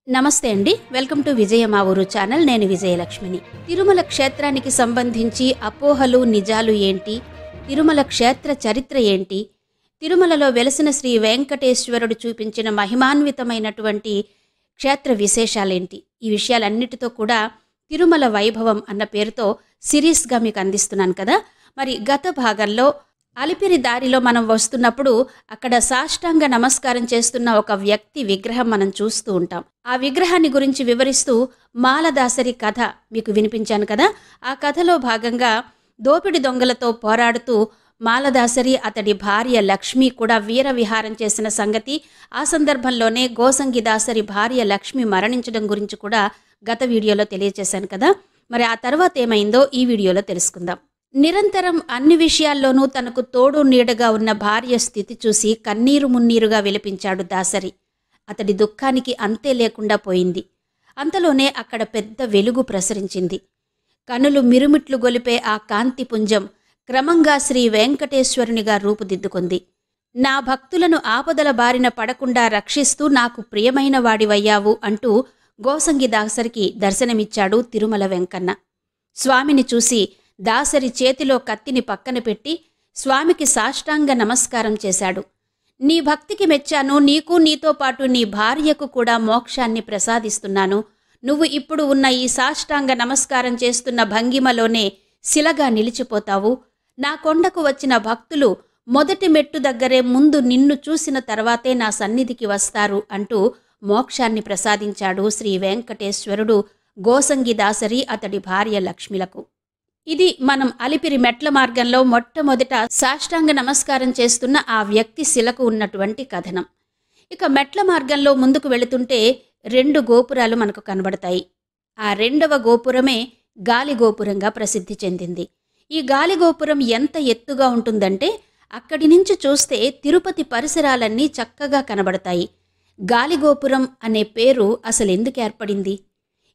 నమస్తే అండి, welcome to విజయ మా ఊరు ఛానల్. నేను విజయలక్ష్మిని. తిరుమల క్షేత్రానికి సంబంధించి అపోహలు నిజాలు ఏంటి, తిరుమల క్షేత్ర చరిత్ర ఏంటి, తిరుమలలో వెలసిన శ్రీ వెంకటేశ్వరుడు చూపించిన మహిమాన్వితమైనటువంటి క్షేత్ర విశేషాలేంటి, ఈ విషయాలన్నిటితో కూడా తిరుమల వైభవం అన్న పేరుతో సిరీస్గా మీకు అందిస్తున్నాను కదా. మరి గత భాగంలో అలిపిరి దారిలో మనం వస్తున్నప్పుడు అక్కడ సాష్టాంగ నమస్కారం చేస్తున్న ఒక వ్యక్తి విగ్రహం మనం చూస్తూ ఉంటాం. ఆ విగ్రహాన్ని గురించి వివరిస్తూ మాలదాసరి కథ మీకు వినిపించాను కదా. ఆ కథలో భాగంగా దోపిడి దొంగలతో పోరాడుతూ మాలదాసరి అతడి భార్య లక్ష్మి కూడా వీర విహారం చేసిన సంగతి, ఆ సందర్భంలోనే గోసంగి దాసరి భార్య లక్ష్మి మరణించడం గురించి కూడా గత వీడియోలో తెలియజేశాను కదా. మరి ఆ తర్వాత ఏమైందో ఈ వీడియోలో తెలుసుకుందాం. నిరంతరం అన్ని విషయాల్లోనూ తనకు తోడు నీడగా ఉన్న భార్య స్థితి చూసి కన్నీరు మున్నీరుగా విలపించాడు దాసరి. అతడి దుఃఖానికి అంతే లేకుండా పోయింది. అంతలోనే అక్కడ పెద్ద వెలుగు ప్రసరించింది. కనులు మిరుమిట్లు గొలిపే ఆ కాంతి పుంజం క్రమంగా శ్రీ వెంకటేశ్వరునిగా రూపుదిద్దుకుంది. నా భక్తులను ఆపదల బారిన పడకుండా రక్షిస్తూ నాకు ప్రియమైన వాడివయ్యావు అంటూ గోసంగి దాసరికి దర్శనమిచ్చాడు తిరుమల వెంకన్న. స్వామిని చూసి దాసరి చేతిలో కత్తిని పక్కన పెట్టి స్వామికి సాష్టాంగ నమస్కారం చేశాడు. నీ భక్తికి మెచ్చాను, నీకు నీతో పాటు నీ భార్యకు కూడా మోక్షాన్ని ప్రసాదిస్తున్నాను. నువ్వు ఇప్పుడు ఉన్న ఈ సాష్టాంగ నమస్కారం చేస్తున్న భంగిమలోనే శిలగా నిలిచిపోతావు. నా కొండకు వచ్చిన భక్తులు మొదటి మెట్టు దగ్గరే ముందు నిన్ను చూసిన తర్వాతే నా సన్నిధికి వస్తారు అంటూ మోక్షాన్ని ప్రసాదించాడు శ్రీ వెంకటేశ్వరుడు గోసంగి దాసరి అతడి భార్య లక్ష్మిలకు. ఇది మనం అలిపిరి మెట్ల మార్గంలో మొట్టమొదట సాష్టాంగ నమస్కారం చేస్తున్న ఆ వ్యక్తి శిలకు ఉన్నటువంటి కథనం. ఇక మెట్ల మార్గంలో ముందుకు వెళుతుంటే 2 గోపురాలు మనకు కనబడతాయి. ఆ 2వ గోపురమే గాలి గోపురంగా ప్రసిద్ధి చెందింది. ఈ గాలి గోపురం ఎంత ఎత్తుగా ఉంటుందంటే అక్కడి నుంచి చూస్తే తిరుపతి పరిసరాలన్నీ చక్కగా కనబడతాయి. గాలిగోపురం అనే పేరు అసలు ఎందుకు ఏర్పడింది?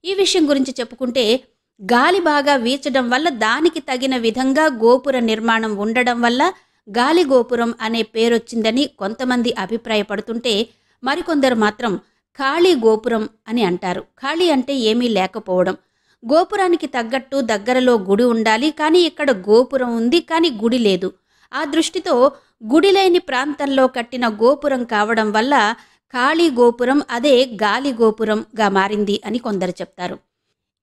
ఈ విషయం గురించి చెప్పుకుంటే, గాలి బాగా వీచడం వల్ల దానికి తగిన విధంగా గోపుర నిర్మాణం ఉండడం వల్ల గాలి గోపురం అనే పేరొచ్చిందని కొంతమంది అభిప్రాయపడుతుంటే, మరికొందరు మాత్రం ఖాళీ గోపురం అని అంటారు. ఖాళీ అంటే ఏమీ లేకపోవడం. గోపురానికి తగ్గట్టు దగ్గరలో గుడి ఉండాలి, కానీ ఇక్కడ గోపురం ఉంది కానీ గుడి లేదు. ఆ దృష్టితో గుడి లేని ప్రాంతంలో కట్టిన గోపురం కావడం వల్ల ఖాళీ గోపురం అదే గాలి గోపురంగా మారింది అని కొందరు చెప్తారు.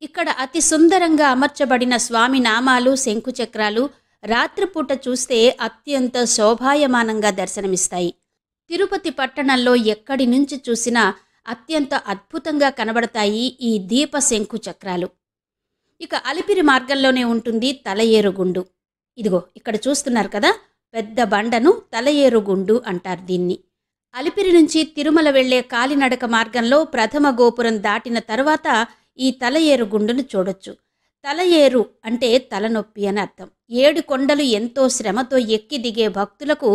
ఇక్కడ అతి సుందరంగా అమర్చబడిన స్వామి నామాలు, శంకుచక్రాలు రాత్రిపూట చూస్తే అత్యంత శోభాయమానంగా దర్శనమిస్తాయి. తిరుపతి పట్టణంలో ఎక్కడి నుంచి చూసినా అత్యంత అద్భుతంగా కనబడతాయి ఈ దీప శంకుచక్రాలు. ఇక అలిపిరి మార్గంలోనే ఉంటుంది తలయేరుగుండు. ఇదిగో ఇక్కడ చూస్తున్నారు కదా, పెద్ద బండను తలయేరుగుండు అంటారు దీన్ని. అలిపిరి నుంచి తిరుమల వెళ్లే కాలినడక మార్గంలో ప్రథమ గోపురం దాటిన తర్వాత ఈ తలయేరుగుండును చూడొచ్చు. తలయేరు అంటే తలనొప్పి అని అర్థం. 7 కొండలు ఎంతో శ్రమతో ఎక్కి దిగే భక్తులకు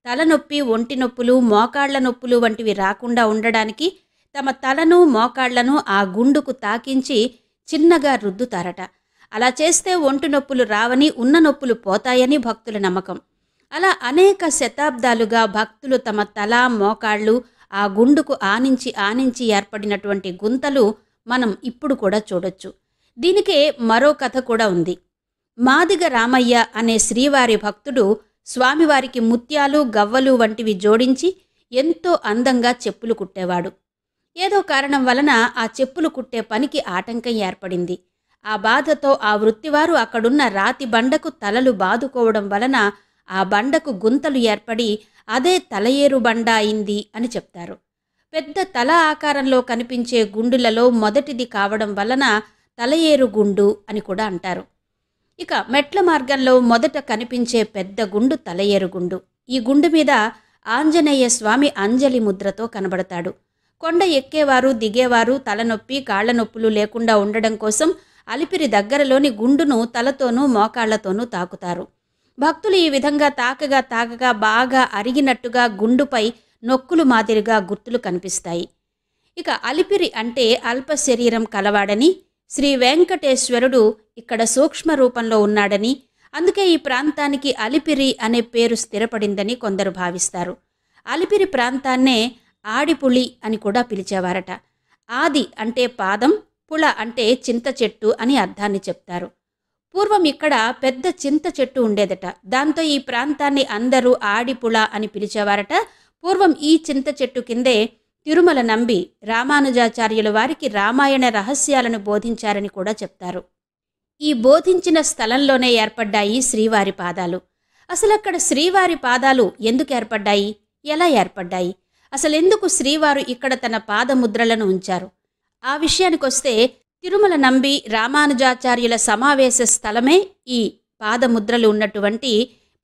తలనొప్పి, ఒంటి నొప్పులు, మోకాళ్ల నొప్పులు వంటివి రాకుండా ఉండడానికి తమ తలను, మోకాళ్లను ఆ గుండుకు తాకించి చిన్నగా రుద్దుతారట. అలా చేస్తే ఒంటి నొప్పులు రావని, ఉన్న నొప్పులు పోతాయని భక్తుల నమ్మకం. అలా అనేక శతాబ్దాలుగా భక్తులు తమ తల, మోకాళ్ళు ఆ గుండుకు ఆనించి ఏర్పడినటువంటి గుంతలు మనం ఇప్పుడు కూడా చూడొచ్చు. దీనికే మరో కథ కూడా ఉంది. మాదిగ రామయ్య అనే శ్రీవారి భక్తుడు స్వామివారికి ముత్యాలు, గవ్వలు వంటివి జోడించి ఎంతో అందంగా చెప్పులు కుట్టేవాడు. ఏదో కారణం వలన ఆ చెప్పులు కుట్టే పనికి ఆటంకం ఏర్పడింది. ఆ బాధతో ఆ వృత్తివారు అక్కడున్న రాతి బండకు తలలు బాదుకోవడం వలన ఆ బండకు గుంతలు ఏర్పడి అదే తలయేరు బండ అయింది అని చెప్తారు. పెద్ద తల ఆకారంలో కనిపించే గుండులలో మొదటిది కావడం వలన తలయేరు గుండు అని కూడా అంటారు. ఇక మెట్ల మార్గంలో మొదట కనిపించే పెద్ద గుండు తలయేరు గుండు. ఈ గుండు మీద ఆంజనేయ స్వామి అంజలి ముద్రతో కనబడతాడు. కొండ ఎక్కేవారు, దిగేవారు తలనొప్పి, కాళ్ల నొప్పులు లేకుండా ఉండడం కోసం అలిపిరి దగ్గరలోని గుండును తలతోనూ, మోకాళ్లతోనూ తాకుతారు. భక్తులు ఈ విధంగా తాకగా బాగా అరిగినట్టుగా గుండుపై నొక్కులు మాదిరిగా గుర్తులు కనిపిస్తాయి. ఇక అలిపిరి అంటే అల్ప శరీరం కలవాడని, శ్రీ వెంకటేశ్వరుడు ఇక్కడ సూక్ష్మ రూపంలో ఉన్నాడని, అందుకే ఈ ప్రాంతానికి అలిపిరి అనే పేరు స్థిరపడిందని కొందరు భావిస్తారు. అలిపిరి ప్రాంతాన్నే ఆడిపుళి అని కూడా పిలిచేవారట. ఆది అంటే పాదం, పుళ అంటే చింత చెట్టు అని అర్థాన్ని చెప్తారు. పూర్వం ఇక్కడ పెద్ద చింత చెట్టు ఉండేదట. దాంతో ఈ ప్రాంతాన్ని అందరూ ఆడిపుళ అని పిలిచేవారట. పూర్వం ఈ చింత చెట్టు కిందే తిరుమల నంబి రామానుజాచార్యుల వారికి రామాయణ రహస్యాలను బోధించారని కూడా చెప్తారు. ఈ బోధించిన స్థలంలోనే ఏర్పడ్డాయి శ్రీవారి పాదాలు. అసలక్కడ శ్రీవారి పాదాలు ఎందుకు ఏర్పడ్డాయి, ఎలా ఏర్పడ్డాయి, అసలెందుకు శ్రీవారు ఇక్కడ తన పాదముద్రలను ఉంచారు? ఆ విషయానికొస్తే తిరుమల నంబి రామానుజాచార్యుల సమావేశ స్థలమే ఈ పాదముద్రలు ఉన్నటువంటి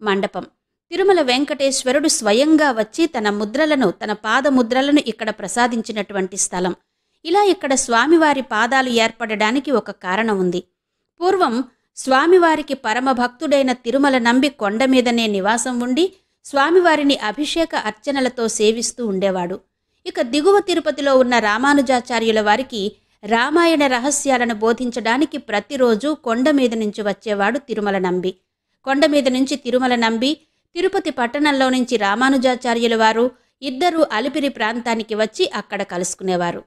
మండపం. తిరుమల వెంకటేశ్వరుడు స్వయంగా వచ్చి తన పాదముద్రలను ఇక్కడ ప్రసాదించినటువంటి స్థలం. ఇలా ఇక్కడ స్వామివారి పాదాలు ఏర్పడడానికి ఒక కారణం ఉంది. పూర్వం స్వామివారికి పరమభక్తుడైన తిరుమల నంబి కొండ మీదనే నివాసం ఉండి స్వామివారిని అభిషేక అర్చనలతో సేవిస్తూ ఉండేవాడు. ఇక దిగువ తిరుపతిలో ఉన్న రామానుజాచార్యుల వారికి రామాయణ రహస్యాలను బోధించడానికి ప్రతిరోజు కొండ మీద నుంచి వచ్చేవాడు తిరుమల నంబి. కొండ మీద నుంచి తిరుమల నంబి, తిరుపతి పట్టణంలో నుంచి రామానుజాచార్యుల వారు ఇద్దరూ అలిపిరి ప్రాంతానికి వచ్చి అక్కడ కలుసుకునేవారు.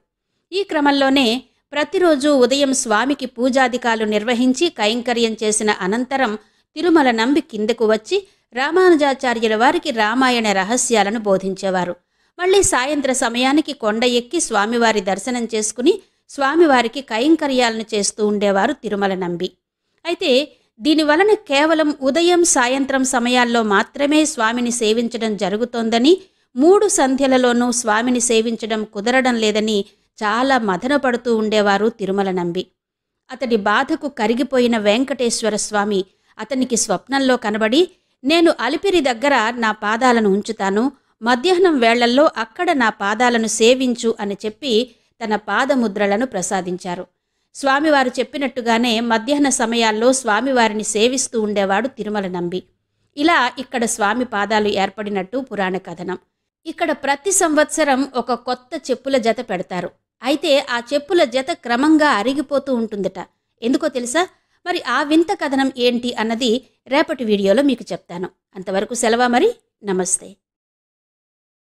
ఈ క్రమంలోనే ప్రతిరోజు ఉదయం స్వామికి పూజాధికాలు నిర్వహించి కైంకర్యం చేసిన అనంతరం తిరుమల నంబి కిందకు వచ్చి రామానుజాచార్యుల వారికి రామాయణ రహస్యాలను బోధించేవారు. మళ్ళీ సాయంత్ర సమయానికి కొండ ఎక్కి స్వామివారి దర్శనం చేసుకుని స్వామివారికి కైంకర్యాలను చేస్తూ ఉండేవారు తిరుమల నంబి. అయితే దీనివలన కేవలం ఉదయం సాయంత్రం సమయాల్లో మాత్రమే స్వామిని సేవించడం జరుగుతోందని, 3 సంధ్యలలోనూ స్వామిని సేవించడం కుదరడం లేదని చాలా మదనపడుతూ ఉండేవారు తిరుమల నంబి. అతడి బాధకు కరిగిపోయిన వెంకటేశ్వర స్వామి అతనికి స్వప్నంలో కనబడి, నేను అలిపిరి దగ్గర నా పాదాలను ఉంచుతాను, మధ్యాహ్నం వేళల్లో అక్కడ నా పాదాలను సేవించు అని చెప్పి తన పాదముద్రలను ప్రసాదించారు. స్వామివారు చెప్పినట్టుగానే మధ్యాహ్న సమయాల్లో స్వామివారిని సేవిస్తూ ఉండేవాడు తిరుమల నంబి. ఇలా ఇక్కడ స్వామి పాదాలు ఏర్పడినట్టు పురాణ కథనం. ఇక్కడ ప్రతి సంవత్సరం ఒక కొత్త చెప్పుల జత పెడతారు. అయితే ఆ చెప్పుల జత క్రమంగా అరిగిపోతూ ఉంటుందట. ఎందుకో తెలుసా? మరి ఆ వింత కథనం ఏంటి అన్నది రేపటి వీడియోలో మీకు చెప్తాను. అంతవరకు సెలవా మరి. నమస్తే.